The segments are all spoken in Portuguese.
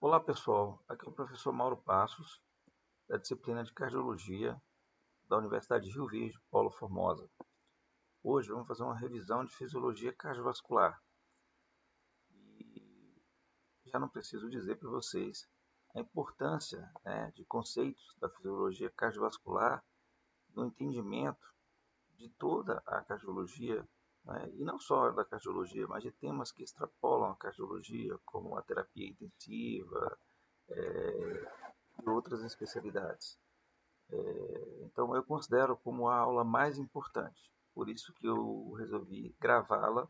Olá pessoal, aqui é o professor Mauro Passos, da disciplina de Cardiologia da Universidade de Rio Verde, Paulo Formosa. Hoje vamos fazer uma revisão de Fisiologia Cardiovascular. E já não preciso dizer para vocês a importância, de conceitos da Fisiologia Cardiovascular no entendimento de toda a cardiologia, e não só da cardiologia, mas de temas que extrapolam a cardiologia, como a terapia intensiva, e outras especialidades. Então eu considero como a aula mais importante. Por isso que eu resolvi gravá-la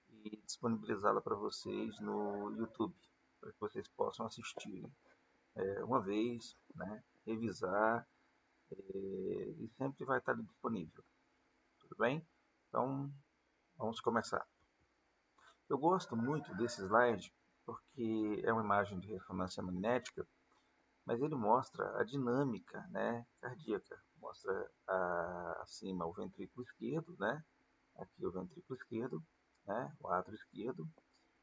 e disponibilizá-la para vocês no YouTube, para que vocês possam assistir uma vez, revisar, e sempre vai estar disponível. Tudo bem? Então vamos começar. Eu gosto muito desse slide porque é uma imagem de ressonância magnética, mas ele mostra a dinâmica, cardíaca. Mostra acima o ventrículo esquerdo, aqui o ventrículo esquerdo, o átrio esquerdo,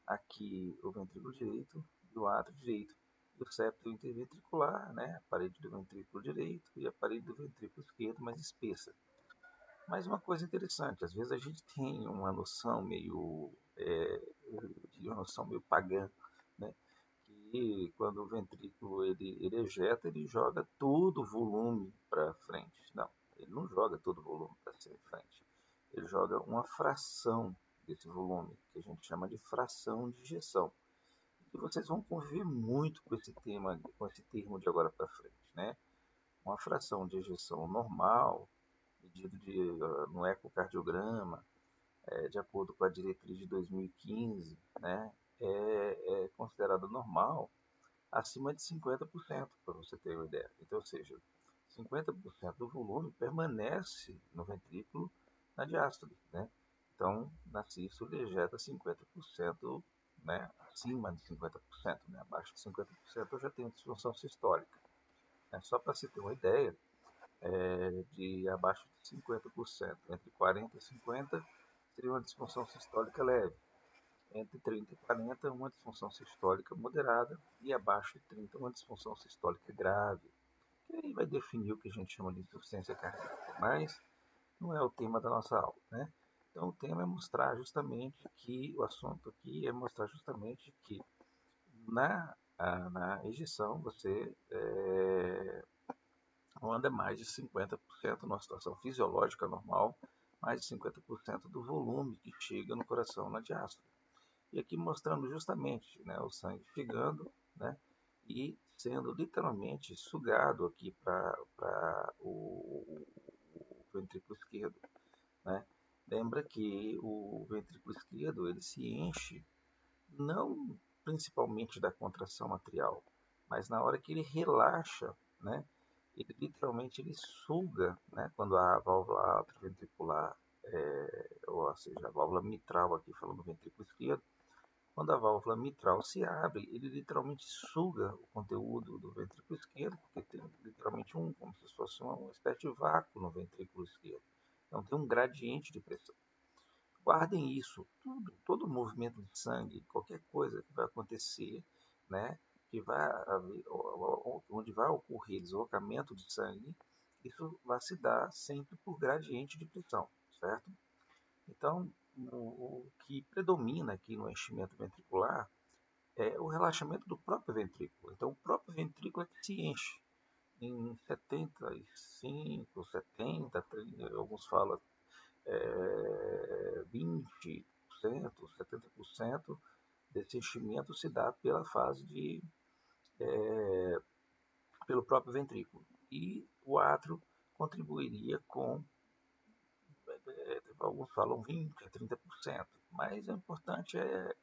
aqui o ventrículo direito e o átrio direito. E o septo interventricular, a parede do ventrículo direito e a parede do ventrículo esquerdo mais espessa. Mas uma coisa interessante, às vezes a gente tem uma noção meio, uma noção meio pagã, né? Que quando o ventrículo ele ejeta, ele joga todo o volume para frente. Não, ele não joga todo o volume para frente. Ele joga uma fração desse volume, que a gente chama de fração de ejeção. E vocês vão conviver muito com esse tema, com esse termo de agora para frente, né? Uma fração de ejeção normal, medido no ecocardiograma, de acordo com a diretriz de 2015, é considerado normal acima de 50%, para você ter uma ideia. Então, ou seja, 50% do volume permanece no ventrículo na diástole. Então, na sístole, ele ejeta 50%, acima de 50%, abaixo de 50% eu já tenho disfunção sistólica. Só para se ter uma ideia, de abaixo de 50%, entre 40% e 50% seria uma disfunção sistólica leve. Entre 30 e 40, uma disfunção sistólica moderada, e abaixo de 30, uma disfunção sistólica grave. Que aí vai definir o que a gente chama de insuficiência cardíaca, mas não é o tema da nossa aula, Então o tema é mostrar justamente que, o assunto aqui é mostrar justamente que na ejeção você anda mais de 50% numa situação fisiológica normal, mais de 50% do volume que chega no coração na diástole. E aqui mostrando justamente, o sangue chegando, e sendo literalmente sugado aqui para o ventrículo esquerdo. Lembra que o ventrículo esquerdo ele se enche não principalmente da contração atrial, mas na hora que ele relaxa, ele literalmente ele suga, quando a válvula atrioventricular, ou seja, a válvula mitral aqui falando do ventrículo esquerdo, quando a válvula mitral se abre, ele literalmente suga o conteúdo do ventrículo esquerdo, porque tem literalmente como se fosse uma espécie de vácuo no ventrículo esquerdo. Então tem um gradiente de pressão. Guardem isso, todo movimento de sangue, qualquer coisa que vai acontecer, que vai onde vai ocorrer deslocamento de sangue, isso vai se dar sempre por gradiente de pressão, certo? Então, o que predomina aqui no enchimento ventricular é o relaxamento do próprio ventrículo. Então, o próprio ventrículo é que se enche em 75, 70, 30, alguns falam 20%, 70% desse enchimento se dá pela fase pelo próprio ventrículo. E o átrio contribuiria com, alguns falam 20% a 30%, mas o importante é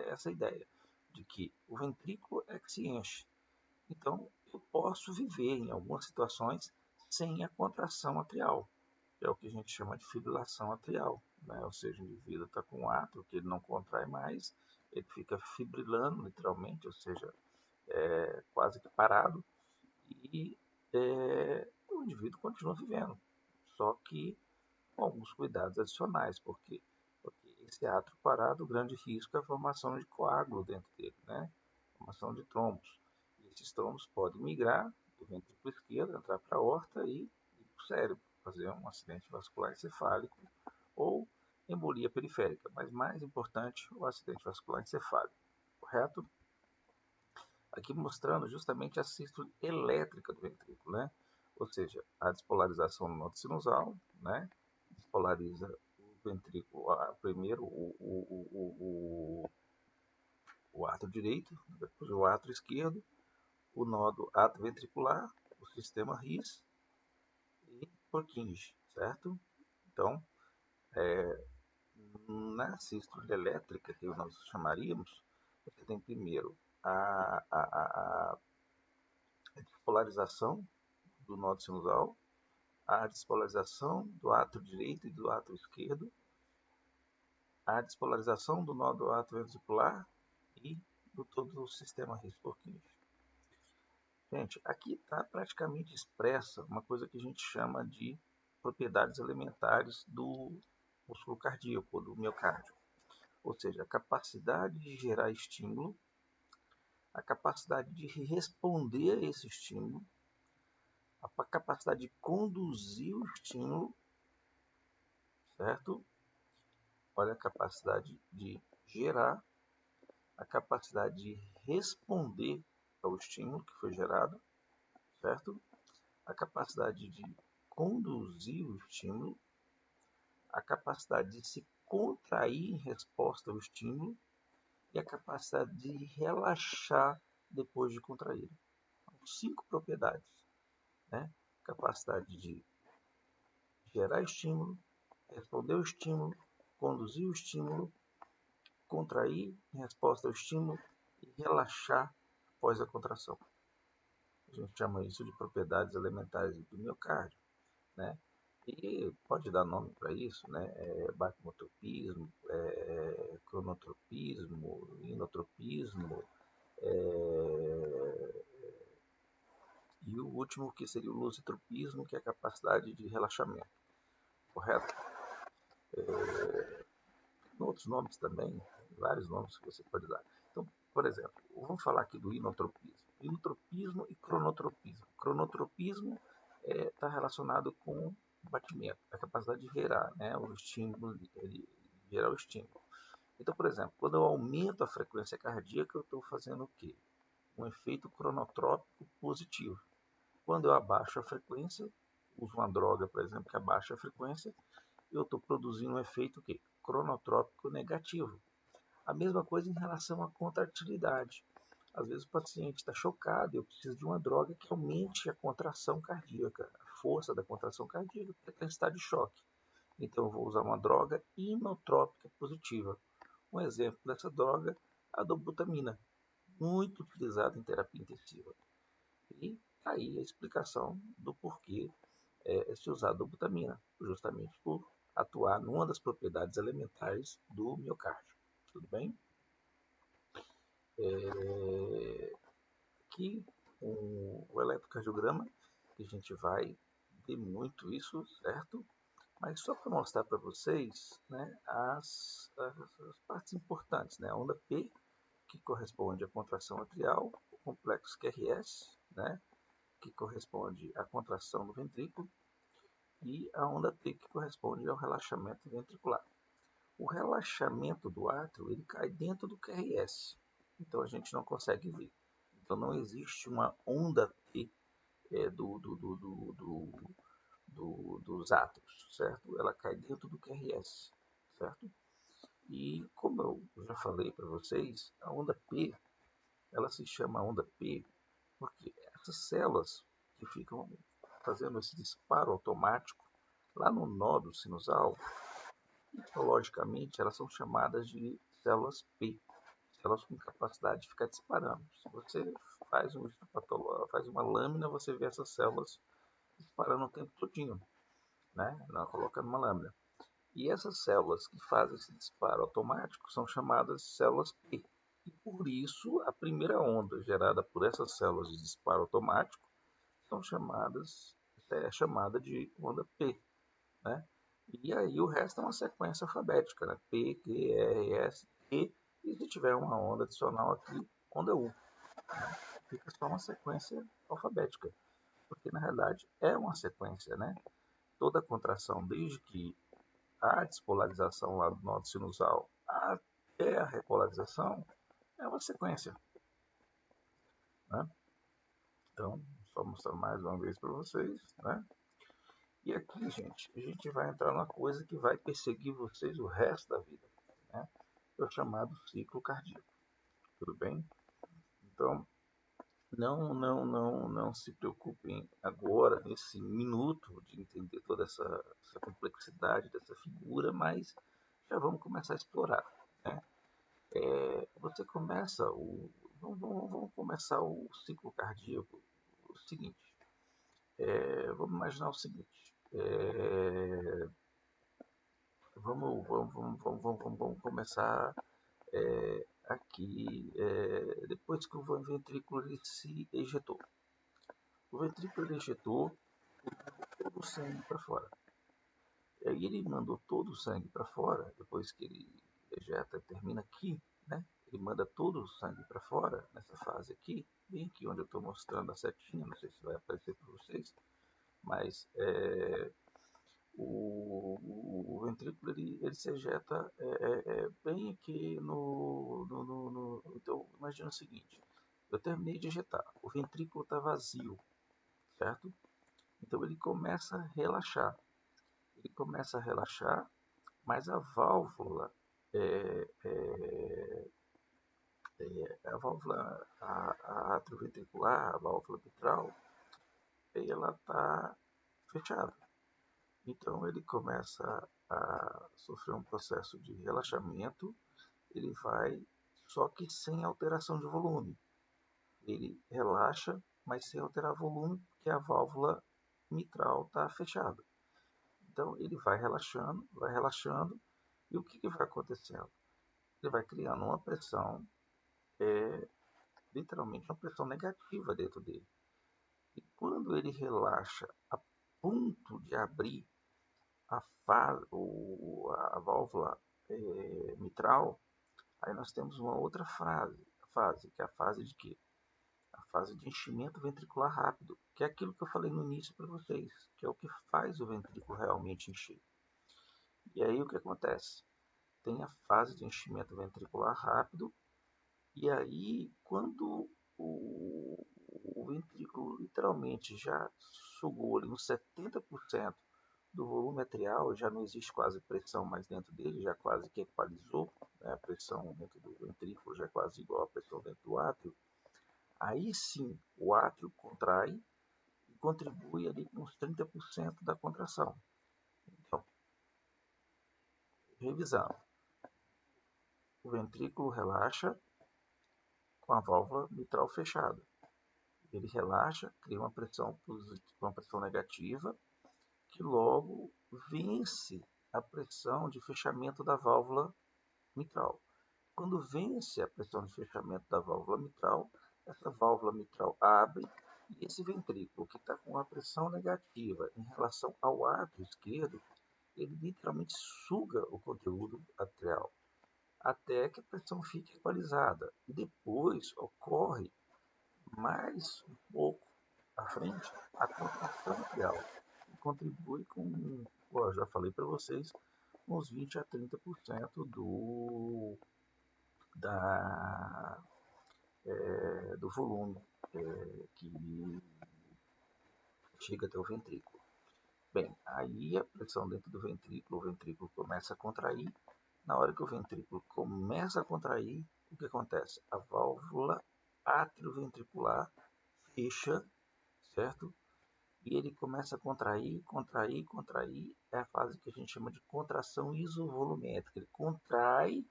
essa ideia de que o ventrículo é que se enche. Então, eu posso viver em algumas situações sem a contração atrial, que é o que a gente chama de fibrilação atrial. Ou seja, o indivíduo está com um átrio que ele não contrai mais, ele fica fibrilando literalmente, ou seja, quase que parado, e o indivíduo continua vivendo, só que com alguns cuidados adicionais, porque esse átrio parado, o grande risco é a formação de coágulo dentro dele, formação de trombos. esses trombos podem migrar do ventrículo esquerdo, entrar para a aorta e ir para o cérebro, fazer um acidente vascular encefálico ou embolia periférica, mas mais importante, o acidente vascular encefálico, correto? Aqui mostrando justamente a sístole elétrica do ventrículo, né? Ou seja, a despolarização do nodo sinusal, né? Despolariza o ventrículo, primeiro o átrio direito, depois o átrio esquerdo, o nodo atrioventricular, o sistema RIS e Purkinje, certo? Então, na sístole elétrica, que nós chamaríamos, você tem primeiro a despolarização do nodo sinusal, a despolarização do átrio direito e do átrio esquerdo, a despolarização do nodo atrioventricular e do todo o sistema RIS-Purkinje. Gente, aqui está praticamente expressa uma coisa que a gente chama de propriedades elementares do músculo cardíaco, do miocárdio. Ou seja, a capacidade de gerar estímulo, a capacidade de responder a esse estímulo, a capacidade de conduzir o estímulo, certo? Olha a capacidade de gerar, a capacidade de responder ao estímulo que foi gerado, certo? A capacidade de conduzir o estímulo, a capacidade de se contrair em resposta ao estímulo e a capacidade de relaxar depois de contrair. Então, 5 propriedades, né? Capacidade de gerar estímulo, responder ao estímulo, conduzir o estímulo, contrair em resposta ao estímulo e relaxar após a contração. A gente chama isso de propriedades elementares do miocárdio, né? E pode dar nome para isso, né? Baquimotropismo, cronotropismo, inotropismo, e o último que seria o lusitropismo, que é a capacidade de relaxamento, correto? Tem outros nomes também, vários nomes que você pode dar. Então, por exemplo, vamos falar aqui do inotropismo. Inotropismo e cronotropismo. Cronotropismo está relacionado com o batimento, a capacidade de gerar, né, o estímulo, ele gerar o estímulo. Então, por exemplo, quando eu aumento a frequência cardíaca, eu estou fazendo o quê? Um efeito cronotrópico positivo. Quando eu abaixo a frequência, uso uma droga, por exemplo, que abaixa a frequência, eu estou produzindo um efeito que? Cronotrópico negativo. A mesma coisa em relação à contratilidade. Às vezes o paciente está chocado, eu preciso de uma droga que aumente a contração cardíaca, a força da contração cardíaca, porque ele está de choque. Então eu vou usar uma droga inotrópica positiva. Um exemplo dessa droga, a dobutamina, muito utilizada em terapia intensiva. E aí a explicação do porquê se usar a dobutamina, justamente por atuar numa das propriedades elementares do miocárdio. Tudo bem? Aqui o eletrocardiograma, que a gente vai ver muito isso, certo? Mas só para mostrar para vocês, né, as partes importantes, né? A onda P, que corresponde à contração atrial, o complexo QRS, né, que corresponde à contração do ventrículo, e a onda T, que corresponde ao relaxamento ventricular. O relaxamento do átrio ele cai dentro do QRS, então a gente não consegue ver. Então não existe uma onda T dos átrios, certo? Ela cai dentro do QRS, certo? E como eu já falei para vocês, a onda P, ela se chama onda P porque essas células que ficam fazendo esse disparo automático lá no nódulo sinusal, histologicamente elas são chamadas de células P, células com capacidade de ficar disparando. Se você faz uma lâmina, você vê essas células disparando o tempo todinho, né? Ela coloca numa lâmina. E essas células que fazem esse disparo automático são chamadas células P. E por isso, a primeira onda gerada por essas células de disparo automático é chamada de onda P, né? E aí o resto é uma sequência alfabética, né? P, Q, R, S, E, e se tiver uma onda adicional aqui, onda U. Fica só uma sequência alfabética, porque na realidade é uma sequência, né? Toda contração, desde que a despolarização lá do nó sinusal até a repolarização, é uma sequência, né? Então, só mostrar mais uma vez para vocês, né? E aqui, gente, a gente vai entrar numa coisa que vai perseguir vocês o resto da vida, né? É o chamado ciclo cardíaco, tudo bem? Então, não se preocupem agora, nesse minuto, de entender toda essa complexidade dessa figura, mas já vamos começar a explorar, né? Você começa vamos começar o ciclo cardíaco. O seguinte, vamos imaginar o seguinte, vamos começar aqui, depois que o ventrículo ele se ejetou. O ventrículo ele ejetou todo o sangue para fora. E aí ele mandou todo o sangue para fora, depois que ele ejeta, termina aqui, né? Ele manda todo o sangue para fora, nessa fase aqui, bem aqui onde eu estou mostrando a setinha, não sei se vai aparecer para vocês, mas o ventrículo ele se ejeta bem aqui Então, imagina o seguinte, eu terminei de ejetar, o ventrículo está vazio, certo? Então ele começa a relaxar. Ele começa a relaxar, mas a válvula, é, é, a válvula atrioventricular, a válvula mitral, ela está fechada. Então ele começa a sofrer um processo de relaxamento, ele vai, só que sem alteração de volume. Ele relaxa, mas sem alterar volume, porque a válvula mitral está fechada. Então ele vai relaxando, e o que vai acontecendo? Ele vai criando uma pressão, literalmente uma pressão negativa dentro dele. E quando ele relaxa a ponto de abrir a válvula mitral, aí nós temos uma outra fase, que é a fase de quê? A fase de enchimento ventricular rápido, que é aquilo que eu falei no início para vocês, que é o que faz o ventrículo realmente encher. E aí o que acontece? Tem a fase de enchimento ventricular rápido, e aí quando o ventrículo literalmente já sugou ali uns 70% do volume atrial, já não existe quase pressão mais dentro dele, já quase que equalizou, né? A pressão dentro do ventrículo já é quase igual à pressão dentro do átrio. Aí sim, o átrio contrai e contribui ali com uns 30% da contração. Então, revisando, o ventrículo relaxa com a válvula mitral fechada. Ele relaxa, cria uma pressão positiva, uma pressão negativa, que logo vence a pressão de fechamento da válvula mitral. Quando vence a pressão de fechamento da válvula mitral, essa válvula mitral abre e esse ventrículo que está com a pressão negativa em relação ao átrio esquerdo, ele literalmente suga o conteúdo atrial até que a pressão fique equalizada. E depois ocorre mais um pouco à frente a contração atrial, que contribui com, já falei para vocês, uns 20 a 30% da, do volume que chega até o ventrículo. Bem, aí a pressão dentro do ventrículo, o ventrículo começa a contrair. Na hora que o ventrículo começa a contrair, o que acontece? A válvula atrioventricular fecha, certo? E ele começa a contrair, contrair, contrair. É a fase que a gente chama de contração isovolumétrica. Ele contrai,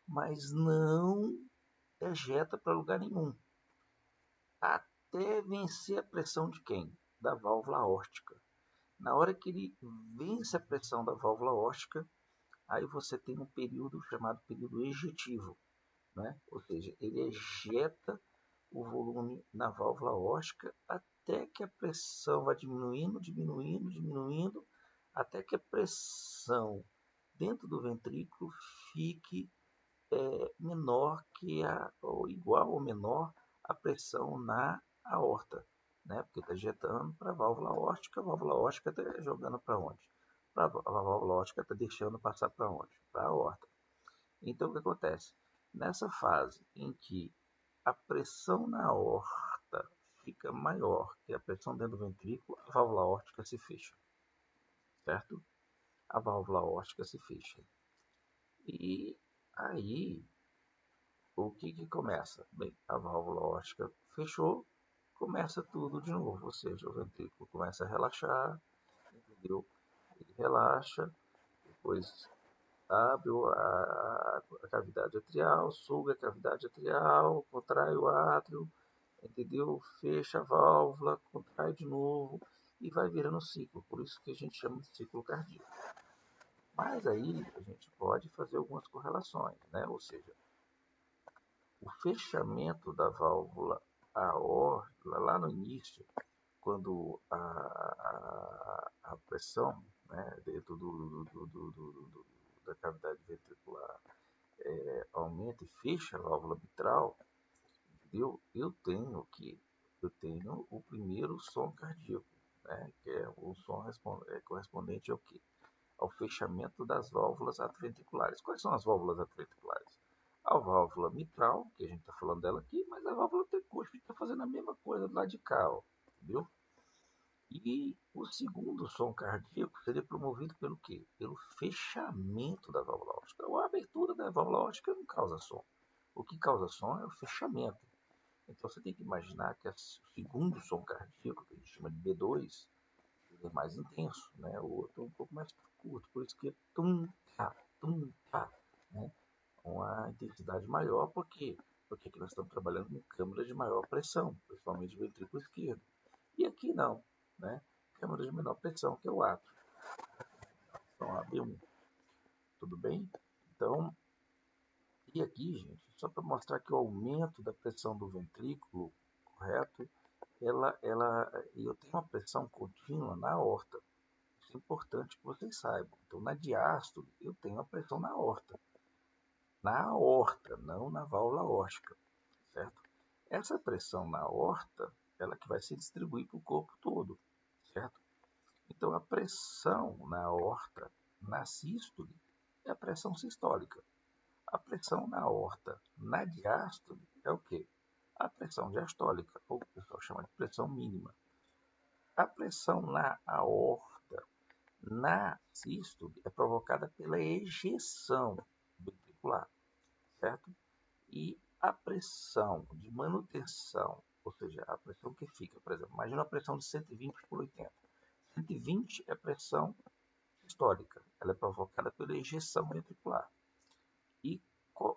mas não ejeta para lugar nenhum, até vencer a pressão de quem? Da válvula aórtica. Na hora que ele vence a pressão da válvula aórtica, aí você tem um período chamado período ejetivo, né? Ou seja, ele ejeta o volume na válvula aórtica até que a pressão vai diminuindo, diminuindo, diminuindo, até que a pressão dentro do ventrículo fique menor que ou igual ou menor a pressão na aorta, né? Porque está injetando para a válvula aórtica está jogando para onde? A válvula aórtica está deixando passar para onde? Para a aorta. Então, o que acontece? Nessa fase em que a pressão na aorta fica maior que a pressão dentro do ventrículo, a válvula aórtica se fecha, certo? A válvula aórtica se fecha. E aí, o que começa? Bem, a válvula aórtica fechou, começa tudo de novo, ou seja, o ventrículo começa a relaxar, entendeu? Ele relaxa, depois abre a cavidade atrial, suga a cavidade atrial, contrai o átrio, entendeu? Fecha a válvula, contrai de novo e vai virando ciclo. Por isso que a gente chama de ciclo cardíaco. Mas aí a gente pode fazer algumas correlações, né? Ou seja, o fechamento da válvula aórtica, lá no início, quando a pressão, né, dentro da cavidade ventricular aumenta e fecha a válvula mitral, eu tenho o primeiro som cardíaco, né, que é o som correspondente ao quê? Ao fechamento das válvulas atrioventriculares. Quais são as válvulas atrioventriculares? A válvula mitral, que a gente está falando dela aqui, mas a válvula tricúspide está fazendo a mesma coisa do lado de cá, ó, entendeu? E o segundo som cardíaco seria promovido pelo quê? Pelo fechamento da válvula aórtica. A abertura da válvula aórtica não causa som. O que causa som é o fechamento. Então você tem que imaginar que o segundo som cardíaco, que a gente chama de B2, ele é mais intenso, né? O outro é um pouco mais curto, por isso que é tum, tá, né? Uma intensidade maior, porque aqui nós estamos trabalhando com câmaras de maior pressão, principalmente o ventrículo esquerdo. E aqui não, né? Câmara de menor pressão, que é o átrio. Então, AB1, tudo bem? Então, e aqui, gente, só para mostrar que o aumento da pressão do ventrículo, correto, eu tenho uma pressão contínua na aorta. Isso é importante que vocês saibam. Então, na diástole, eu tenho a pressão na aorta. Na aorta, não na válvula aórtica, certo? Essa pressão na aorta, ela que vai se distribuir para o corpo todo, certo? Então, a pressão na aorta, na sístole, é a pressão sistólica. A pressão na aorta, na diástole, é o quê? A pressão diastólica, ou o pessoal chama de pressão mínima. A pressão na aorta, na sístole, é provocada pela ejeção ventricular, certo? E a pressão de manutenção, ou seja, a pressão que fica, por exemplo, imagina a pressão de 120 por 80. 120 é pressão sistólica, ela é provocada pela ejeção ventricular. E,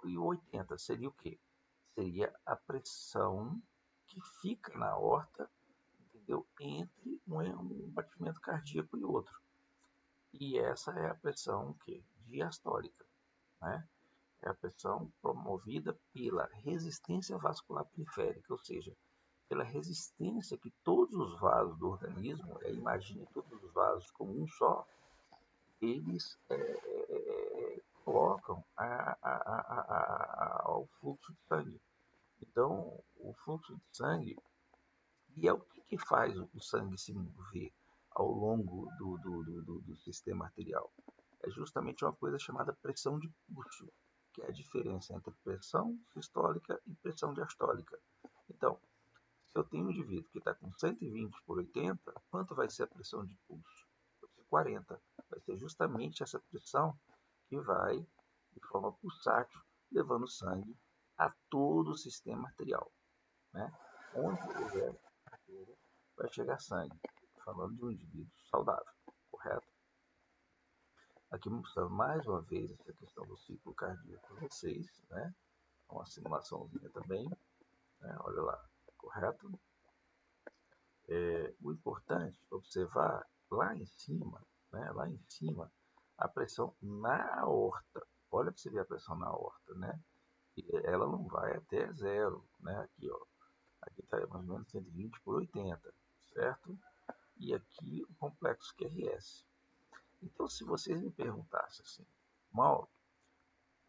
e 80 seria o quê? Seria a pressão que fica na aorta, entendeu? Entre um batimento cardíaco e outro. E essa é a pressão que? Diastólica, né? É a pressão promovida pela resistência vascular periférica, ou seja, pela resistência que todos os vasos do organismo, imagine todos os vasos como um só, eles colocam ao fluxo de sangue. Então, o fluxo de sangue, e é o que faz o sangue se mover ao longo do sistema arterial? É justamente uma coisa chamada pressão de pulso, que é a diferença entre pressão sistólica e pressão diastólica. Então, se eu tenho um indivíduo que está com 120 por 80, quanto vai ser a pressão de pulso? Vai ser 40. Vai ser justamente essa pressão que vai, de forma pulsátil, levando sangue a todo o sistema arterial, né? Onde houver artéria, vai chegar sangue, falando de um indivíduo saudável, correto? Aqui mostrando mais uma vez essa questão do ciclo cardíaco para vocês, né? Uma simulaçãozinha também, né? Olha lá, correto? O importante é observar lá em cima, né? Lá em cima, a pressão na aorta. Olha para você ver a pressão na aorta, né? E ela não vai até zero, né? Aqui, ó. Aqui está mais ou menos 120 por 80, certo? E aqui o complexo QRS. Então, se vocês me perguntassem assim, Mauro,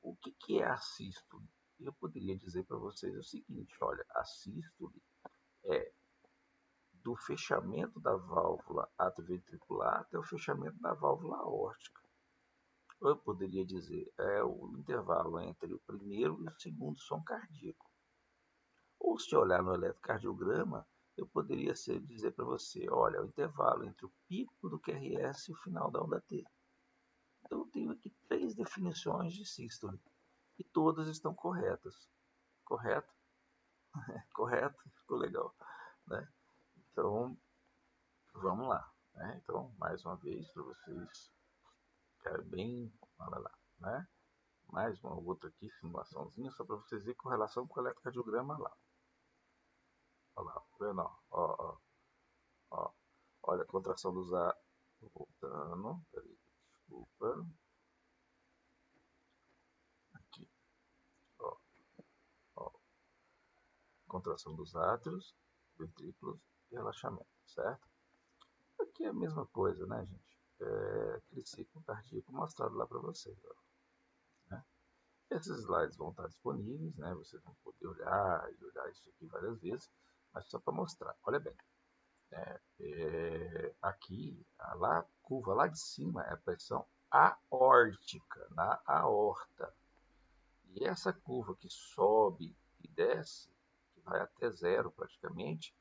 o que é a sístole? eu poderia dizer para vocês o seguinte, olha, a sístole é do fechamento da válvula atrioventricular até o fechamento da válvula aórtica. Ou eu poderia dizer, é o intervalo entre o primeiro e o segundo som cardíaco. Ou se olhar no eletrocardiograma, eu poderia dizer para você, olha, o intervalo entre o pico do QRS e o final da onda T. Então eu tenho aqui 3 definições de sístole e todas estão corretas. Correto? Correto? Ficou legal, né? Então, vamos lá, né? Então, mais uma vez, para vocês ficarem bem, olha lá, né? Mais uma outra aqui, simulaçãozinha, só para vocês verem com relação com o eletrocardiograma lá. Olha lá, tá vendo? Ó, ó. Olha a contração dos átomos. Voltando, peraí, desculpa. Aqui, ó, ó. Contração dos átrios, ventrículos e relaxamento, certo? Aqui é a mesma coisa, né, gente? Aquele ciclo cardíaco mostrado lá para vocês, ó, né? Esses slides vão estar disponíveis, né? Vocês vão poder olhar e olhar isso aqui várias vezes, mas só para mostrar. Olha bem, aqui, a curva lá de cima é a pressão aórtica, na aorta. E essa curva que sobe e desce, que vai até zero praticamente,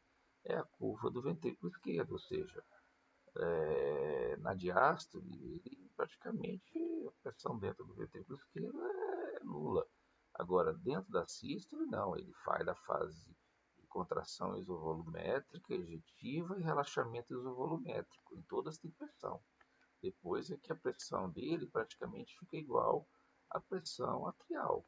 é a curva do ventrículo esquerdo, ou seja, na diástole, praticamente a pressão dentro do ventrículo esquerdo é nula. Agora, dentro da sístole, não, ele faz a fase de contração isovolumétrica, ejetiva e relaxamento isovolumétrico. Em todas tem pressão. Depois é que a pressão dele praticamente fica igual à pressão atrial,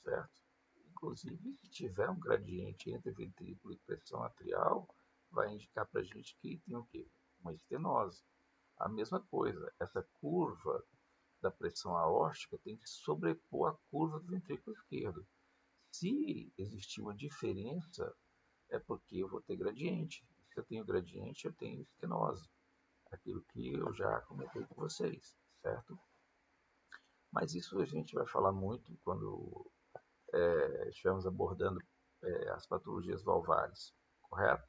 certo? Inclusive, se tiver um gradiente entre ventrículo e pressão atrial, vai indicar para a gente que tem o quê? Uma estenose. A mesma coisa, essa curva da pressão aórtica tem que sobrepor a curva do ventrículo esquerdo. Se existir uma diferença, é porque eu vou ter gradiente. Se eu tenho gradiente, eu tenho estenose. Aquilo que eu já comentei com vocês, certo? Mas isso a gente vai falar muito quando estivermos abordando as patologias valvares, correto?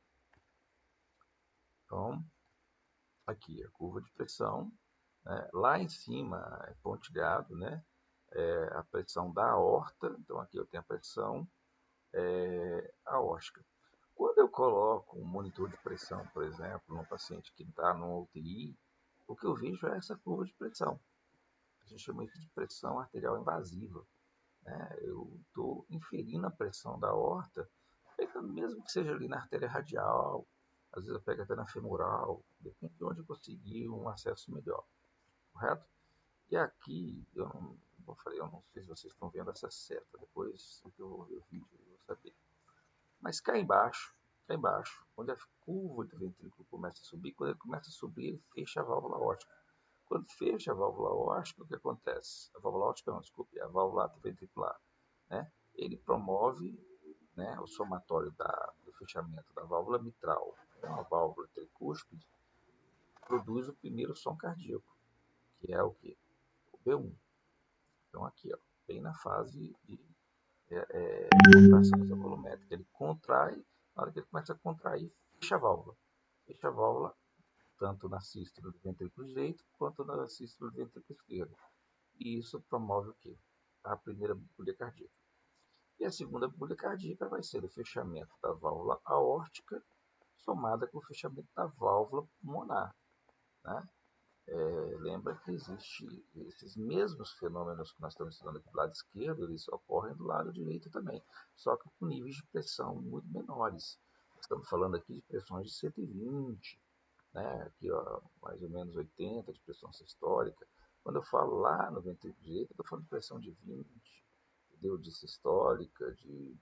Então, aqui a curva de pressão, né? Lá em cima é pontilhado, né? A pressão da aorta, então aqui eu tenho a pressão aórtica. Quando eu coloco um monitor de pressão, por exemplo, num paciente que está no UTI, o que eu vejo é essa curva de pressão. A gente chama isso de pressão arterial invasiva, né? Eu estou inferindo a pressão da aorta, pegando mesmo que seja ali na artéria radial, às vezes eu pego até na femoral, depende de onde eu conseguir um acesso melhor, correto? E aqui, eu não sei se vocês estão vendo essa seta, depois que eu vou ver o vídeo eu vou saber. Mas cá embaixo, onde a curva do ventrículo começa a subir, quando ele começa a subir, ele fecha a válvula aórtica. Quando fecha a válvula aórtica, o que acontece? A válvula aórtica não, desculpe, a válvula atrioventricular, né? Ele promove, né, o somatório do fechamento da válvula mitral com a válvula tricúspide, produz o primeiro som cardíaco, que é o quê? O B1. Então aqui, ó, bem na fase de contração isovolumétrica. Ele contrai, na hora que ele começa a contrair, fecha a válvula. Fecha a válvula tanto na sístole do ventrículo direito quanto na sístole do ventrículo esquerdo. E isso promove o quê? A primeira bulha cardíaca. E a segunda bulha cardíaca vai ser o fechamento da válvula aórtica somada com o fechamento da válvula pulmonar, né? Lembra que existem esses mesmos fenômenos que nós estamos estudando aqui do lado esquerdo, eles ocorrem do lado direito também, só que com níveis de pressão muito menores. Estamos falando aqui de pressões de 120, né? Aqui ó, mais ou menos 80 de pressão sistólica. Quando eu falo lá no ventrículo direito, eu estou falando de pressão de 20, entendeu? De sistólica, de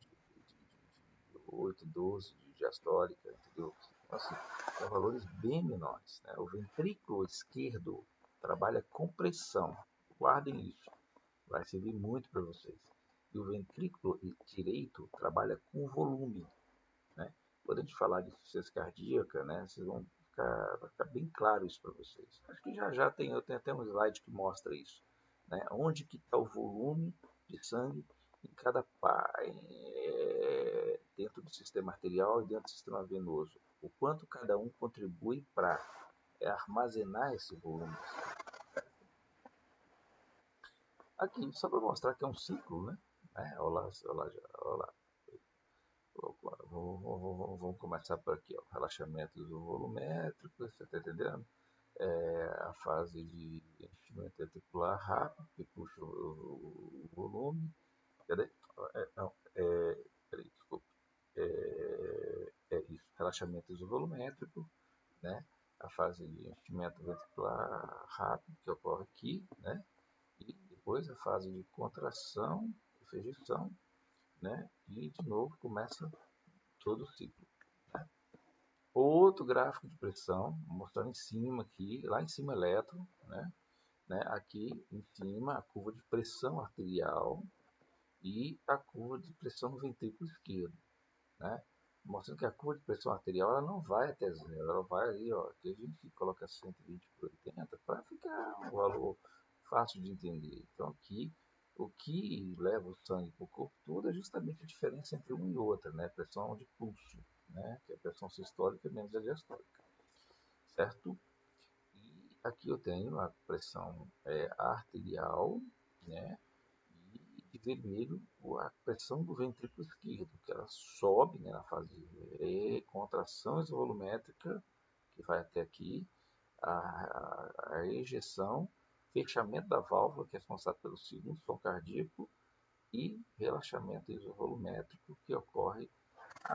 8, 12 de diastólica, entendeu? Então, assim, são valores bem menores, né? O ventrículo esquerdo trabalha com pressão, guardem isso, vai servir muito para vocês. E o ventrículo direito trabalha com volume, né? Quando a gente falar de insuficiência cardíaca, né, vocês vai ficar bem claro isso para vocês. Acho que já eu tenho até um slide que mostra isso, né? Onde que está o volume de sangue em cada dentro do sistema arterial e dentro do sistema venoso. O quanto cada um contribui para armazenar esse volume. Aqui, só para mostrar que é um ciclo, né? Olá, olá, olá. Vamos começar por aqui, ó. Relaxamento do volumétrico, você está entendendo? A fase de enchimento ventricular rápido, que puxa o volume. Cadê? Não, peraí, desculpa. Isso, relaxamento isovolumétrico, né? A fase de enchimento ventricular rápido, que ocorre aqui, né? E depois a fase de contração e ejeção, né? E de novo começa todo o ciclo. Né? Outro gráfico de pressão, mostrando em cima aqui, lá em cima eletro, né? Aqui em cima a curva de pressão arterial e a curva de pressão no ventrículo esquerdo, né? Mostrando que a curva de pressão arterial ela não vai até zero, ela vai ali, ó, que a gente coloca 120 por 80 para ficar um valor fácil de entender. Então aqui o que leva o sangue para o corpo todo é justamente a diferença entre uma e outra, né? Pressão de pulso, né? Que é a pressão sistólica menos a diastólica, certo? E aqui eu tenho a pressão arterial, né? De vermelho a pressão do ventrículo esquerdo, que ela sobe, né, na fase de contração isovolumétrica, que vai até aqui, a ejeção, fechamento da válvula, que é responsável pelo segundo som cardíaco, e relaxamento isovolumétrico, que ocorre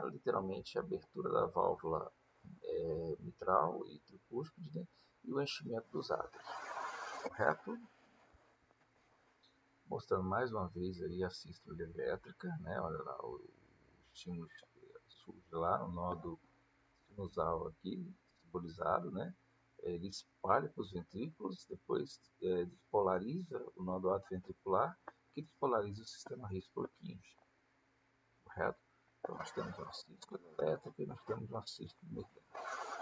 literalmente a abertura da válvula mitral e tricúspide, né, e o enchimento dos átrios, correto? Mostrando mais uma vez aí a sístole elétrica, né? Olha lá, o estímulo surge lá no nódo sinusal aqui, simbolizado, né? Ele espalha para os ventrículos, depois despolariza o nódo atrioventricular, que despolariza o sistema His-Purkinje, correto? Então nós temos uma sístole elétrica e nós temos uma sístole mecânica.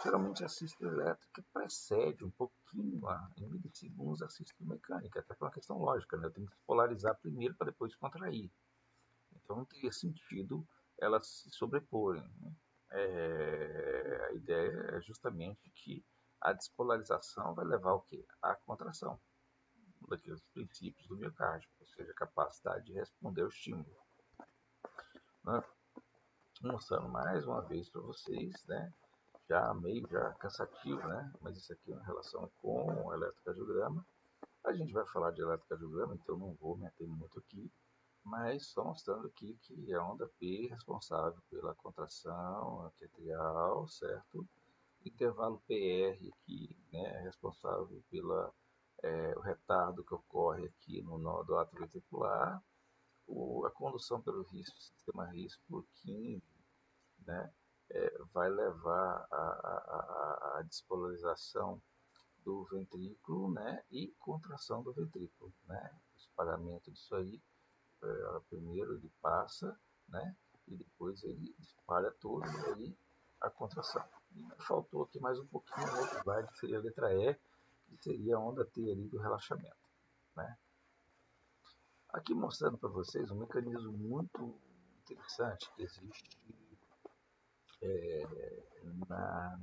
Geralmente a sístole elétrica precede um pouquinho, em milissegundos, a sístole mecânica, até por uma questão lógica, né? Eu tenho que polarizar primeiro para depois contrair. Então não teria sentido elas se sobreporem. Né? A ideia é justamente que a despolarização vai levar ao quê? À contração, um daqueles princípios do miocárdio, ou seja, a capacidade de responder ao estímulo. Né? Mostrando mais uma vez para vocês, né? Já meio já cansativo, né? Mas isso aqui é uma relação com o eletrocardiograma. A gente vai falar de eletrocardiograma, então não vou me ater muito aqui, mas só mostrando aqui que a onda P é responsável pela contração atrial, certo? Intervalo PR aqui, né, é responsável pela o retardo que ocorre aqui no nódo atrioventricular, a condução pelo risco, sistema risco-Purkinje, né, vai levar à despolarização do ventrículo, né, e contração do ventrículo, né, o espalhamento disso aí, primeiro ele passa, né, e depois ele espalha todo, e aí a contração. E faltou aqui mais um pouquinho no outro slide, que seria a letra E, que seria a onda T ali do relaxamento, né. Aqui mostrando para vocês um mecanismo muito interessante que existe na,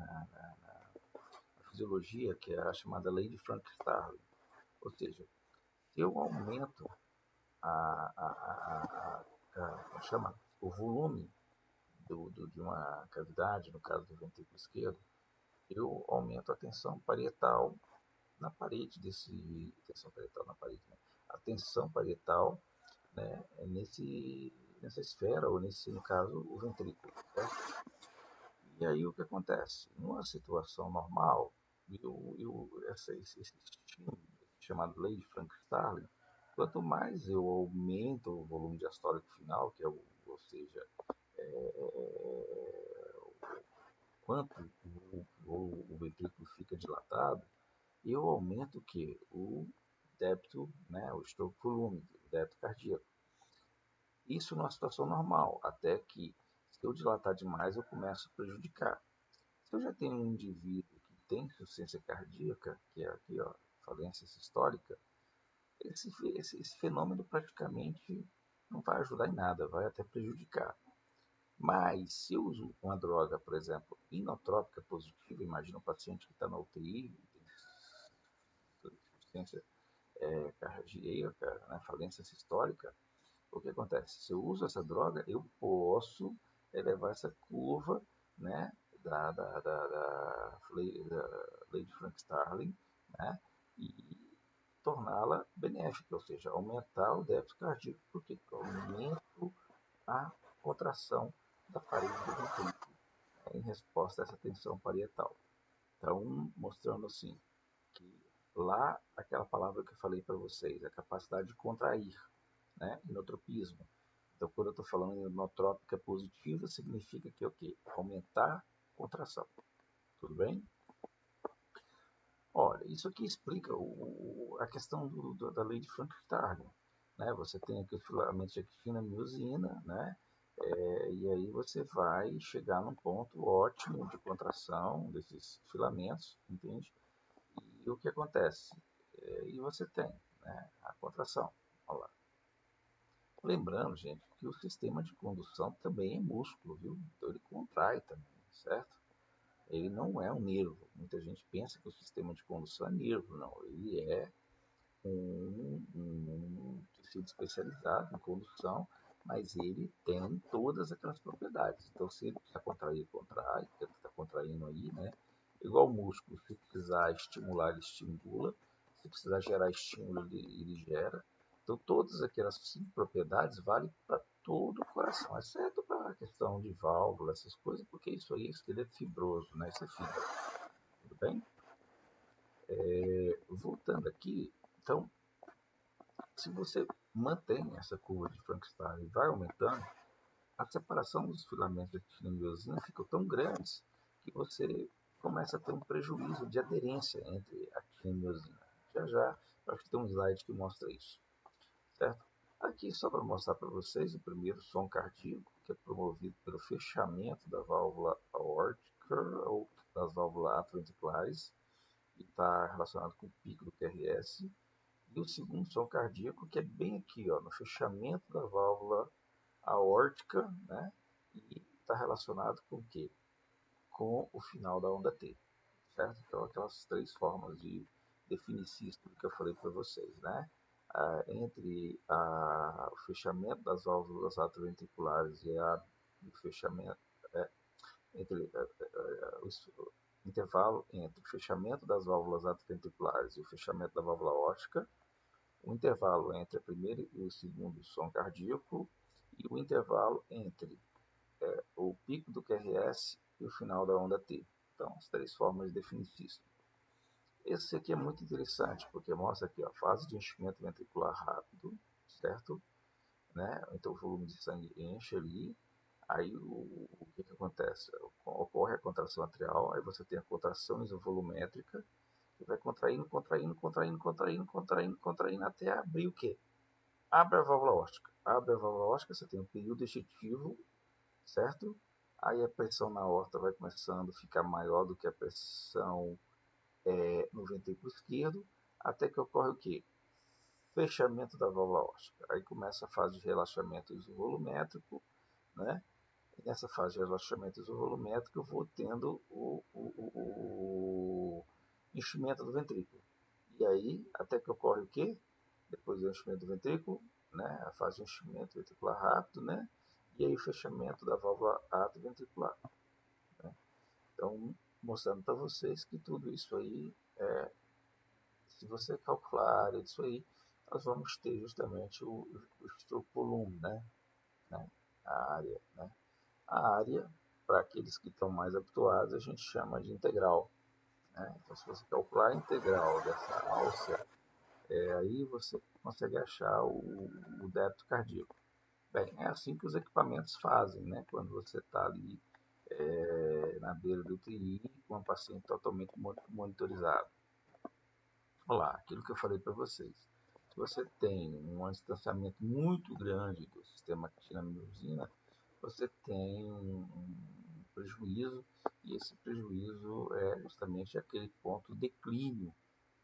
fisiologia, que é a chamada lei de Frank-Starling. Ou seja, se eu aumento chama, o volume de uma cavidade, no caso do ventrículo esquerdo, eu aumento a tensão parietal na parede tensão parietal na parede, né? A tensão parietal, né, nessa esfera, ou nesse, no caso, o ventrículo. Certo? E aí o que acontece? Numa situação normal, esse estímulo, chamado lei de Frank-Starling, quanto mais eu aumento o volume diastólico final, que é ou seja, quanto o ventrículo fica dilatado, eu aumento o que? O débito, né, o stroke volume, o débito cardíaco. Isso numa situação normal, até que se eu dilatar demais eu começo a prejudicar. Se eu já tenho um indivíduo que tem insuficiência cardíaca, que é aqui, ó, falência sistólica, esse fenômeno praticamente não vai ajudar em nada, vai até prejudicar. Mas se eu uso uma droga, por exemplo, inotrópica positiva, imagina um paciente que está na UTI, tem insuficiência cardíaca, né, falência sistólica, o que acontece? Se eu uso essa droga, eu posso elevar essa curva, né, da lei de Frank-Starling, né, e torná-la benéfica, ou seja, aumentar o débito cardíaco. Por quê? Porque eu aumento a contração da parede do ventrículo, né, em resposta a essa tensão parietal. Então, mostrando assim que lá, aquela palavra que eu falei para vocês, a capacidade de contrair, né, inotropismo. Então, quando eu estou falando em inotrópica positiva, significa que é o quê? Aumentar a contração. Tudo bem? Olha, isso aqui explica a questão da lei de Frank-Starling. Né? Você tem aqui os filamentos de actina e miosina, né? E aí você vai chegar num ponto ótimo de contração desses filamentos, entende? E o que acontece? E você tem, né, a contração. Olha lá. Lembrando, gente, que o sistema de condução também é músculo, viu? Então ele contrai também, certo? Ele não é um nervo. Muita gente pensa que o sistema de condução é nervo, não. Ele é um tecido especializado em condução, mas ele tem todas aquelas propriedades. Então, se ele precisa contrair, ele contrai, ele está contraindo aí, né? Igual o músculo, se precisar estimular, ele estimula, se precisar gerar estímulo, ele gera. Então, todas aquelas 5 propriedades valem para todo o coração, exceto para a questão de válvula, essas coisas, porque isso aí é esqueleto fibroso, né? Isso é fibra, tudo bem? Voltando aqui, então, se você mantém essa curva de Frankenstein e vai aumentando, a separação dos filamentos de actina e miosina fica tão grandes que você começa a ter um prejuízo de aderência entre actina e miosina. Já já, acho que tem um slide que mostra isso, certo? Aqui, só para mostrar para vocês, o primeiro som cardíaco, que é promovido pelo fechamento da válvula aórtica ou das válvulas atroventriculares, e está relacionado com o pico do QRS. E o segundo som cardíaco, que é bem aqui, ó, no fechamento da válvula aórtica, né? E está relacionado com o quê? Com o final da onda T, certo? Então, aquelas 3 formas de definir sístole que eu falei para vocês, né? Entre o fechamento das válvulas atroventriculares e o fechamento, entre o intervalo entre o fechamento das válvulas atroventriculares e o fechamento da válvula aórtica, o intervalo entre o primeiro e o segundo som cardíaco e o intervalo entre o pico do QRS e o final da onda T. Então, as 3 formas de definir sístole. Esse aqui é muito interessante, porque mostra aqui a fase de enchimento ventricular rápido, certo? Né? Então, o volume de sangue enche ali, aí o que acontece? Ocorre a contração atrial, aí você tem a contração isovolumétrica, que vai contraindo, contraindo, contraindo, contraindo, contraindo, contraindo, até abrir o quê? Abre a válvula aórtica. Abre a válvula aórtica, você tem um período ejetivo, certo? Aí a pressão na aorta vai começando a ficar maior do que a pressão no ventrículo esquerdo, até que ocorre o quê? Fechamento da válvula aórtica. Aí começa a fase de relaxamento isovolumétrico, né? E nessa fase de relaxamento isovolumétrico eu vou tendo o enchimento do ventrículo. E aí, até que ocorre o quê? Depois do enchimento do ventrículo, né? A fase de enchimento ventricular rápido, né? E aí o fechamento da válvula atrioventricular. Né? Então, mostrando para vocês que tudo isso aí, se você calcular a área disso aí, nós vamos ter justamente o estropolume, né? A área, né? A área, para aqueles que estão mais habituados, a gente chama de integral. Né? Então, se você calcular a integral dessa alça, aí você consegue achar o débito cardíaco. Bem, é assim que os equipamentos fazem, né? Quando você está ali na beira do UTI com um paciente totalmente monitorizado. Olá, aquilo que eu falei para vocês. Se você tem um distanciamento muito grande do sistema actina-miosina, você tem um prejuízo, e esse prejuízo é justamente aquele ponto de declínio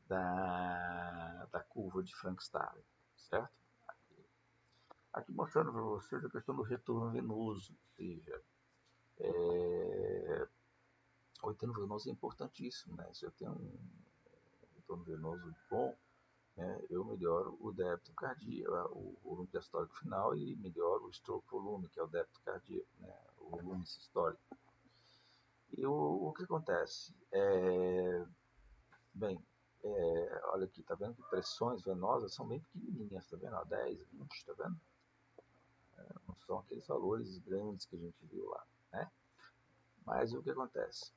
da curva de Frank-Starling, certo? Aqui mostrando para vocês a questão do retorno venoso, ou seja, é, o retorno venoso é importantíssimo, né? Se eu tenho um retorno venoso bom, né, eu melhoro o débito cardíaco, o volume diastólico final e melhoro o stroke volume, que é o débito cardíaco, né, o volume sistólico. E o que acontece? Bem, olha aqui, tá vendo que pressões venosas são bem pequenininhas, tá vendo? 10, 20, tá vendo? Não são aqueles valores grandes que a gente viu lá, né? Mas o que acontece?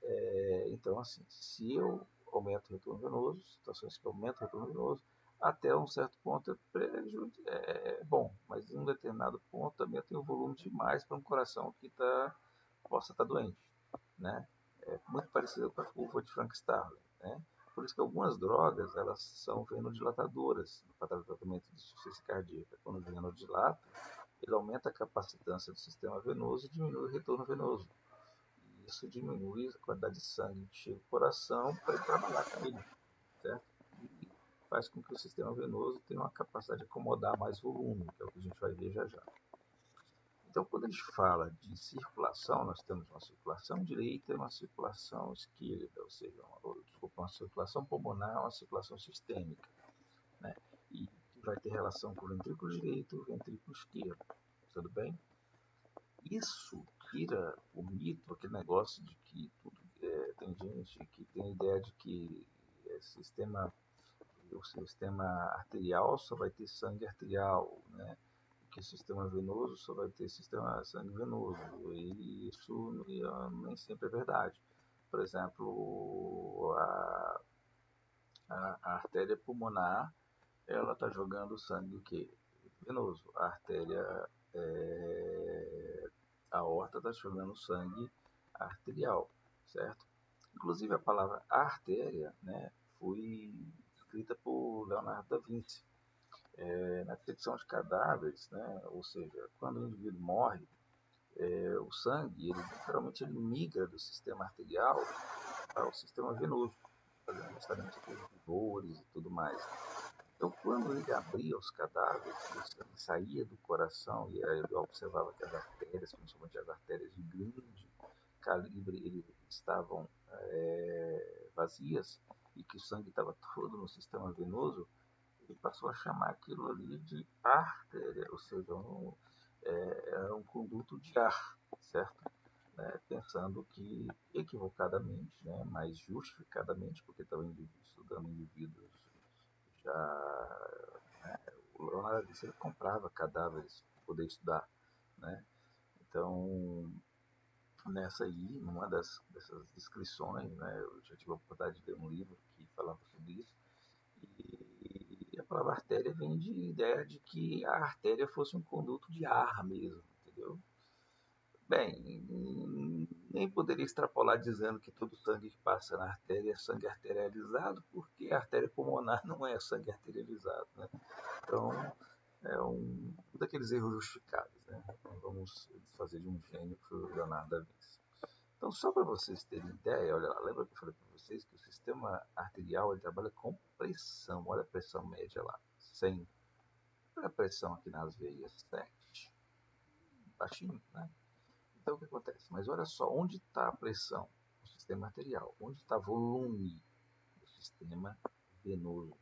Então, assim, se eu aumento o retorno venoso, situações que aumentam o retorno venoso, até um certo ponto é bom, mas em um determinado ponto também eu tenho volume demais para um coração que possa estar doente, né? É muito parecido com a curva de Frank-Starling, né? Por isso que algumas drogas elas são venodilatadoras para tratamento de insuficiência cardíaca. Quando o venodilata, ele aumenta a capacitância do sistema venoso e diminui o retorno venoso. Isso diminui a quantidade de sangue que chega ao coração para ele trabalhar com ele, certo? E faz com que o sistema venoso tenha uma capacidade de acomodar mais volume, que é o que a gente vai ver já já. Então, quando a gente fala de circulação, nós temos uma circulação direita e uma circulação esquerda, ou seja, uma circulação pulmonar, uma circulação sistêmica, né? E vai ter relação com o ventrículo direito e o ventrículo esquerdo, tudo bem? Isso tira o mito, aquele negócio de que tem gente que tem a ideia de que o sistema arterial só vai ter sangue arterial, né? Que o sistema venoso só vai ter sistema sangue venoso. E isso nem sempre é verdade. Por exemplo, a artéria pulmonar, ela está jogando sangue o quê? Venoso. A artéria a aorta está jogando sangue arterial, certo? Inclusive a palavra artéria, né, foi escrita por Leonardo da Vinci. Na detecção de cadáveres, né, ou seja, quando o indivíduo morre, o sangue, literalmente ele migra do sistema arterial ao sistema venoso, fazendo justamente aqueles vigores e tudo mais. Então, quando ele abria os cadáveres, o sangue saía do coração e aí ele observava que as artérias, principalmente as artérias de grande calibre, estavam vazias e que o sangue estava todo no sistema venoso, ele passou a chamar aquilo ali de artéria, ou seja, era um conduto de ar, certo? Pensando que equivocadamente, né, mas justificadamente, porque estava estudando indivíduos já, né, o Leonardo ele comprava cadáveres para poder estudar, né? Então, nessa aí, numa dessas descrições, né, eu já tive a oportunidade de ler um livro que falava sobre isso, e a palavra artéria vem de ideia de que a artéria fosse um conduto de ar mesmo, entendeu? Bem, nem poderia extrapolar dizendo que todo sangue que passa na artéria é sangue arterializado, porque a artéria pulmonar não é sangue arterializado, né? Então, um daqueles erros justificáveis, né? Então, vamos fazer de um gênio para o Leonardo da Vinci. Então, só para vocês terem ideia, olha lá, lembra que eu falei para vocês que o sistema arterial ele trabalha com pressão. Olha a pressão média lá, 100. Olha a pressão aqui nas veias, 7. Baixinho, né? Então, o que acontece? Mas olha só, onde está a pressão? No sistema arterial. Onde está volume? No sistema venoso,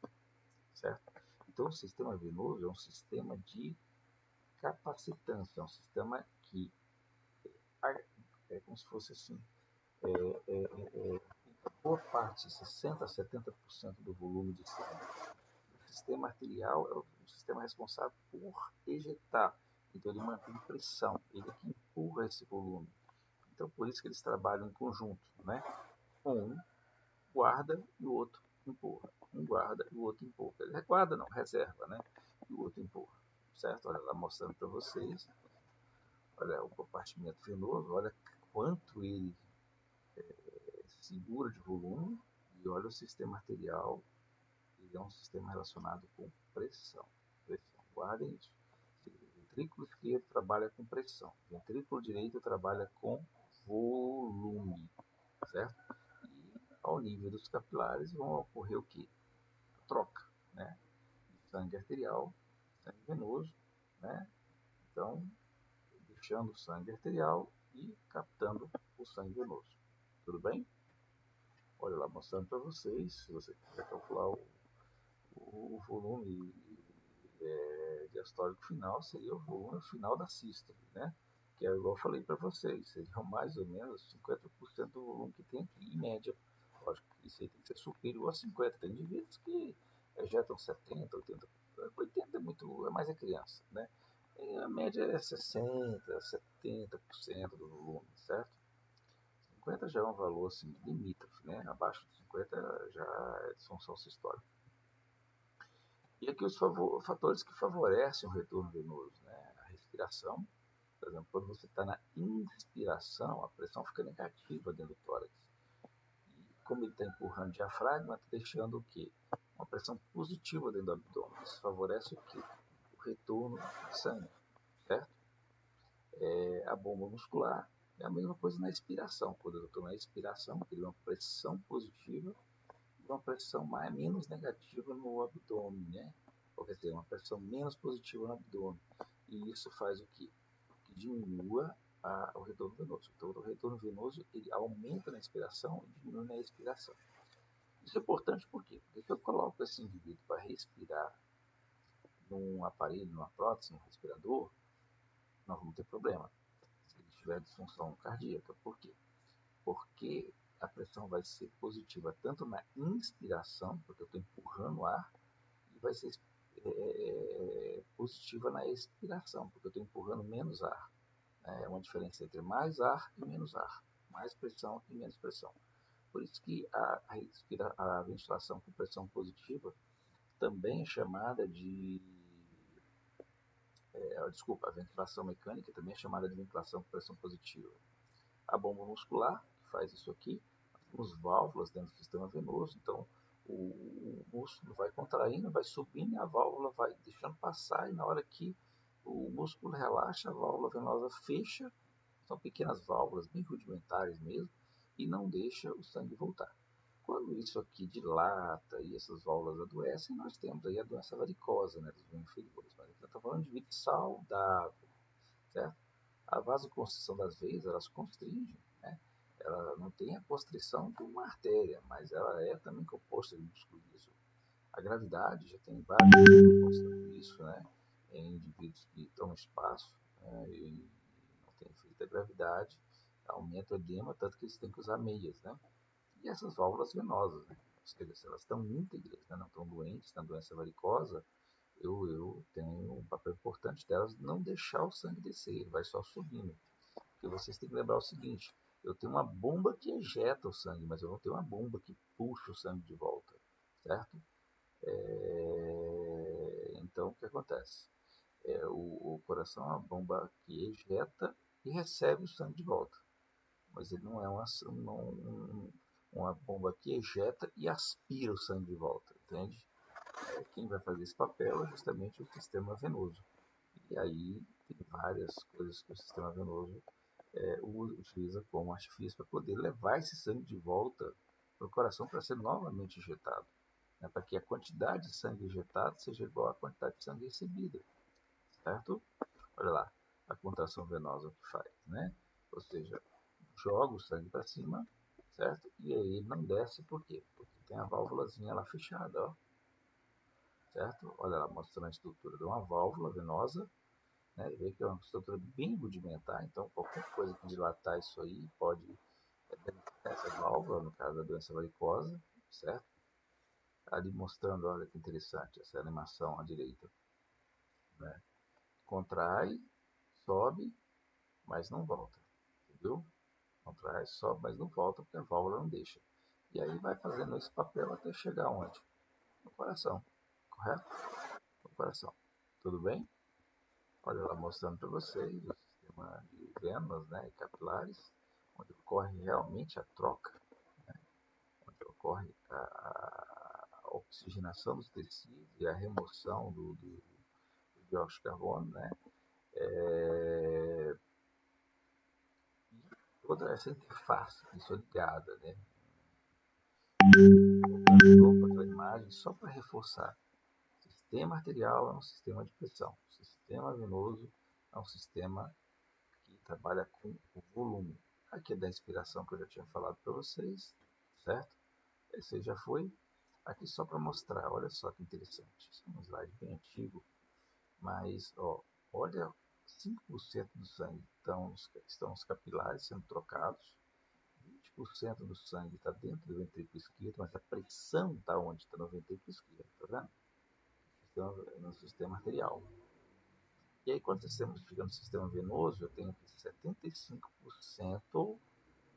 certo? Então, o sistema venoso é um sistema de capacitância, é um sistema que é como se fosse assim, boa parte, 60 a 70% do volume de sangue. O sistema arterial é o sistema responsável por ejetar. Então ele mantém pressão, ele que empurra esse volume. Então por isso que eles trabalham em conjunto, né? Um guarda e o outro empurra. Um guarda e o outro empurra. Ele guarda não, reserva, né? E o outro empurra. Certo? Olha lá mostrando para vocês. Olha o compartimento venoso, olha quanto ele segura de volume e olha o sistema arterial, ele é um sistema relacionado com pressão. Pressão. Guardem isso. O ventrículo esquerdo trabalha com pressão, o ventrículo direito trabalha com volume, certo? E ao nível dos capilares vão ocorrer o que? A troca, né? De sangue arterial, sangue venoso, né? Então, deixando o sangue arterial e captando o sangue venoso. Tudo bem? Olha lá, mostrando para vocês, se você quiser calcular o volume diastólico final, seria o volume final da sístole, né? Que é igual eu falei para vocês, seria mais ou menos 50% do volume que tem aqui, em média. Lógico que isso aí tem que ser superior a 50%. Tem indivíduos que ejetam 70%, 80%. 80% é mais a criança, né? E a média é 60%, 70% do volume, certo? 50 já é um valor assim, limítrofe, né? Abaixo de 50 já é disfunção sistólica. E aqui os fatores que favorecem o retorno venoso, né? A respiração, por exemplo, quando você está na inspiração, a pressão fica negativa dentro do tórax. E como ele está empurrando o diafragma, está deixando o quê? Uma pressão positiva dentro do abdômen. Isso favorece o quê? O retorno de sangue, certo? A bomba muscular é a mesma coisa na expiração. Quando eu estou na expiração, cria uma pressão positiva e uma pressão menos negativa no abdômen, né? Ou quer dizer, uma pressão menos positiva no abdômen. E isso faz o quê? Que diminua o retorno venoso. Então, o retorno venoso ele aumenta na inspiração e diminui na expiração. Isso é importante por quê? Porque se eu coloco esse indivíduo para respirar num aparelho, numa prótese, num respirador, nós vamos ter problema. Se ele tiver disfunção cardíaca. Por quê? Porque a pressão vai ser positiva tanto na inspiração, porque eu estou empurrando o ar, e vai ser positiva na expiração, porque eu estou empurrando menos ar. É uma diferença entre mais ar e menos ar, mais pressão e menos pressão. Por isso que a ventilação com pressão positiva também é chamada de... a ventilação mecânica também é chamada de ventilação com pressão positiva. A bomba muscular, que faz isso aqui, temos válvulas dentro do sistema venoso, então o músculo vai contraindo, vai subindo e a válvula vai deixando passar, e na hora que o músculo relaxa, a válvula venosa fecha, são pequenas válvulas bem rudimentares mesmo, e não deixa o sangue voltar. Quando isso aqui dilata e essas válvulas adoecem, nós temos aí a doença varicosa, né, dos veios inferiores. Mas aqui eu estou falando de vida saudável, certo? A vasoconstrição das veias, elas constringem, né? Ela não tem a constrição de uma artéria, mas ela é também composta de músculo liso. A gravidade já tem vários estudos mostrando isso, né? Em indivíduos que estão no espaço, né? E não tem efeito da gravidade, aumenta o edema, tanto que eles têm que usar meias, né? E essas válvulas venosas, né? Se elas estão íntegras, né? Não estão doentes na doença varicosa, eu tenho um papel importante delas não deixar o sangue descer, ele vai só subindo. Porque vocês têm que lembrar o seguinte, eu tenho uma bomba que ejeta o sangue, mas eu não tenho uma bomba que puxa o sangue de volta, certo? Então, o que acontece? O coração é uma bomba que ejeta e recebe o sangue de volta, mas ele não é uma bomba que ejeta e aspira o sangue de volta, entende? Quem vai fazer esse papel é justamente o sistema venoso. E aí tem várias coisas que o sistema venoso utiliza como artifício para poder levar esse sangue de volta para o coração para ser novamente injetado, né? Para que a quantidade de sangue injetado seja igual à quantidade de sangue recebida, certo? Olha lá, a contração venosa que faz, né? Ou seja, joga o sangue para cima, certo? E aí ele não desce, por quê? Porque tem a válvulazinha lá fechada, ó, certo? Olha lá, mostrando a estrutura de uma válvula venosa, né? Vê que é uma estrutura bem rudimentar, então qualquer coisa que dilatar isso aí pode essa válvula, no caso da doença varicosa, certo? Ali mostrando, olha que interessante, essa animação à direita, né? Contrai, sobe, mas não volta, entendeu? Contrai, sobe, mas não volta porque a válvula não deixa. E aí vai fazendo esse papel até chegar onde? No coração, correto? No coração. Tudo bem? Olha lá mostrando para vocês o sistema de vênulas, né, e capilares, onde ocorre realmente a troca, né, onde ocorre a oxigenação dos tecidos e a remoção do dióxido de carbono, né, e toda essa interface ligada, né. Voltando de novo para aquela imagem, só para reforçar, o sistema arterial é um sistema de pressão, o sistema venoso é um sistema que trabalha com o volume. Aqui é da inspiração que eu já tinha falado para vocês, certo? Esse aí já foi. Aqui só para mostrar, olha só que interessante. Esse é um slide bem antigo, mas ó, olha, 5% do sangue estão os capilares sendo trocados, 20% do sangue está dentro do ventrículo esquerdo, mas a pressão está onde? Está no ventrículo esquerdo, tá vendo? No sistema arterial. E aí, quando chega no sistema venoso, eu tenho aqui 75%,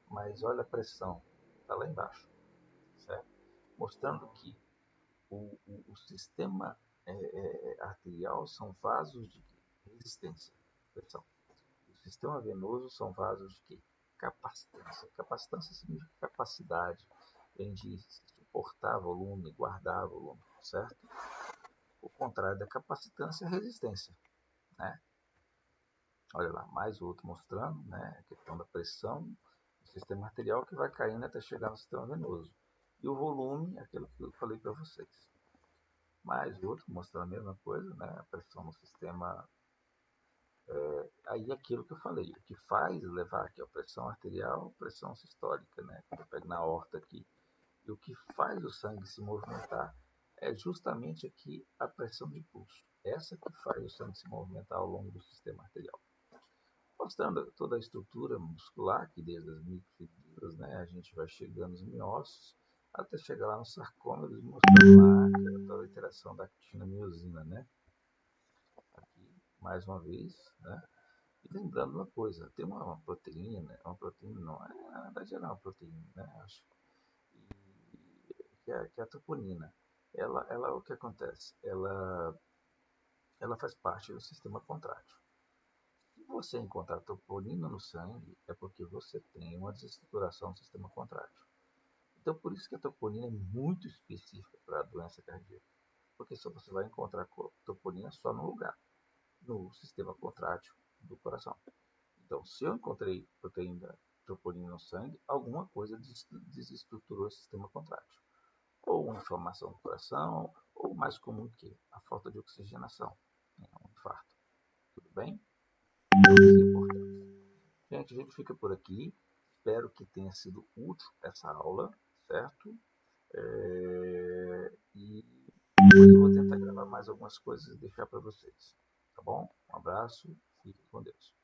mas olha a pressão, está lá embaixo, certo? Mostrando que o sistema arterial são vasos de resistência, pressão. O sistema venoso são vasos de quê? Capacitância. Capacitância significa capacidade, vem de suportar volume, guardar volume, certo? O contrário da capacitância é a resistência, né? Olha lá, mais outro mostrando, né, a questão da pressão do sistema arterial que vai caindo até chegar no sistema venoso. E o volume, aquilo que eu falei para vocês. Mais outro mostrando a mesma coisa, né, a pressão no sistema. Aí aquilo que eu falei, o que faz levar aqui a pressão arterial, pressão sistólica, né, quando eu pego na horta aqui. E o que faz o sangue se movimentar é justamente aqui a pressão de pulso. Essa que faz o sangue se movimentar ao longo do sistema arterial. Mostrando toda a estrutura muscular, que desde as microfibras, né, a gente vai chegando nos miócitos, até chegar lá nos sarcômeros, mostrando lá toda a interação da actina-miosina, né? Aqui, mais uma vez, né? E lembrando uma coisa, tem uma proteína não é, na verdade ela é uma proteína, né? Acho, que é a troponina. O que acontece? Ela faz parte do sistema contrátil. Se você encontrar troponina no sangue, é porque você tem uma desestruturação do sistema contrátil. Então, por isso que a troponina é muito específica para a doença cardíaca. Porque só você vai encontrar troponina só no lugar, no sistema contrátil do coração. Então, se eu encontrei proteína troponina no sangue, alguma coisa desestruturou o sistema contrátil. Ou uma inflamação do coração, ou mais comum que a falta de oxigenação, um infarto. Tudo bem? Então, isso é importante. Gente, a gente fica por aqui. Espero que tenha sido útil essa aula, certo? E depois eu vou tentar gravar mais algumas coisas e deixar para vocês. Tá bom? Um abraço, fiquem com Deus.